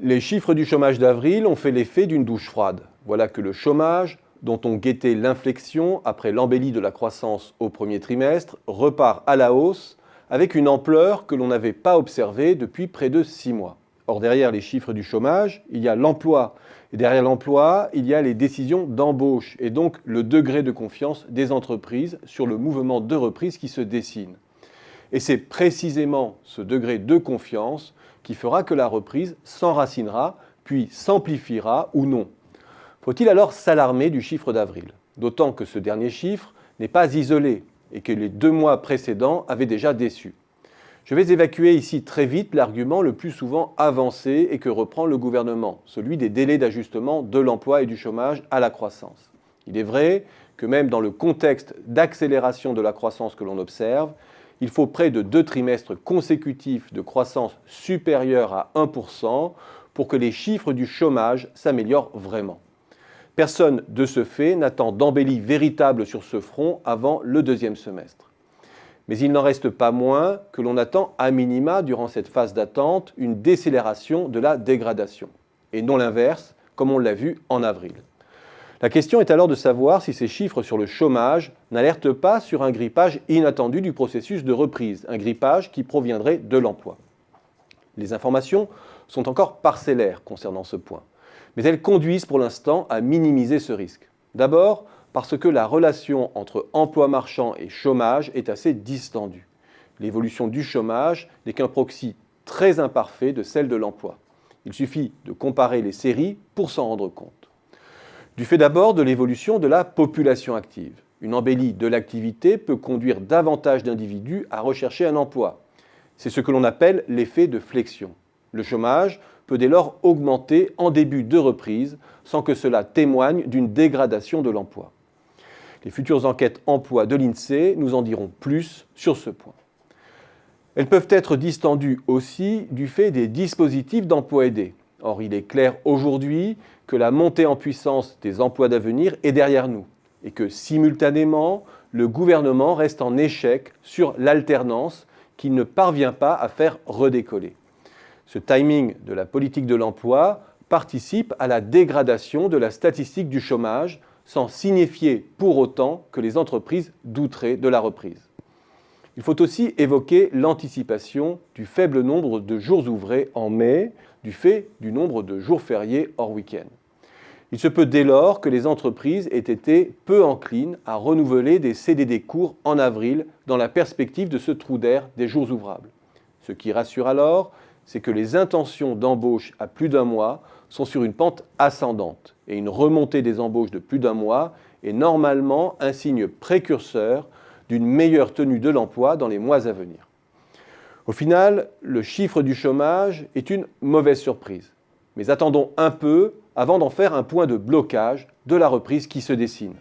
Les chiffres du chômage d'avril ont fait l'effet d'une douche froide. Voilà que le chômage, dont on guettait l'inflexion après l'embellie de la croissance au premier trimestre, repart à la hausse avec une ampleur que l'on n'avait pas observée depuis près de 6 mois. Or, derrière les chiffres du chômage, il y a l'emploi. Et derrière l'emploi, il y a les décisions d'embauche et donc le degré de confiance des entreprises sur le mouvement de reprise qui se dessine. Et c'est précisément ce degré de confiance qui fera que la reprise s'enracinera, puis s'amplifiera ou non. Faut-il alors s'alarmer du chiffre d'avril? D'autant que ce dernier chiffre n'est pas isolé et que les 2 mois précédents avaient déjà déçu. Je vais évacuer ici très vite l'argument le plus souvent avancé et que reprend le gouvernement, celui des délais d'ajustement de l'emploi et du chômage à la croissance. Il est vrai que même dans le contexte d'accélération de la croissance que l'on observe, il faut près de 2 trimestres consécutifs de croissance supérieure à 1% pour que les chiffres du chômage s'améliorent vraiment. Personne, de ce fait, n'attend d'embellie véritable sur ce front avant le 2e semestre. Mais il n'en reste pas moins que l'on attend à minima, durant cette phase d'attente, une décélération de la dégradation, et non l'inverse, comme on l'a vu en avril. La question est alors de savoir si ces chiffres sur le chômage n'alertent pas sur un grippage inattendu du processus de reprise, un grippage qui proviendrait de l'emploi. Les informations sont encore parcellaires concernant ce point, mais elles conduisent pour l'instant à minimiser ce risque. D'abord, parce que la relation entre emploi marchand et chômage est assez distendue. L'évolution du chômage n'est qu'un proxy très imparfait de celle de l'emploi. Il suffit de comparer les séries pour s'en rendre compte. Du fait d'abord de l'évolution de la population active. Une embellie de l'activité peut conduire davantage d'individus à rechercher un emploi. C'est ce que l'on appelle l'effet de flexion. Le chômage peut dès lors augmenter en début de reprise sans que cela témoigne d'une dégradation de l'emploi. Les futures enquêtes emploi de l'INSEE nous en diront plus sur ce point. Elles peuvent être distendues aussi du fait des dispositifs d'emploi aidé. Or, il est clair aujourd'hui que la montée en puissance des emplois d'avenir est derrière nous et que, simultanément, le gouvernement reste en échec sur l'alternance qu'il ne parvient pas à faire redécoller. Ce timing de la politique de l'emploi participe à la dégradation de la statistique du chômage sans signifier pour autant que les entreprises douteraient de la reprise. Il faut aussi évoquer l'anticipation du faible nombre de jours ouvrés en mai du fait du nombre de jours fériés hors week-end. Il se peut dès lors que les entreprises aient été peu enclines à renouveler des CDD courts en avril dans la perspective de ce trou d'air des jours ouvrables. Ce qui rassure alors, c'est que les intentions d'embauche à plus d'1 mois sont sur une pente ascendante et une remontée des embauches de plus d'1 mois est normalement un signe précurseur d'une meilleure tenue de l'emploi dans les mois à venir. Au final, le chiffre du chômage est une mauvaise surprise. Mais attendons un peu avant d'en faire un point de blocage de la reprise qui se dessine.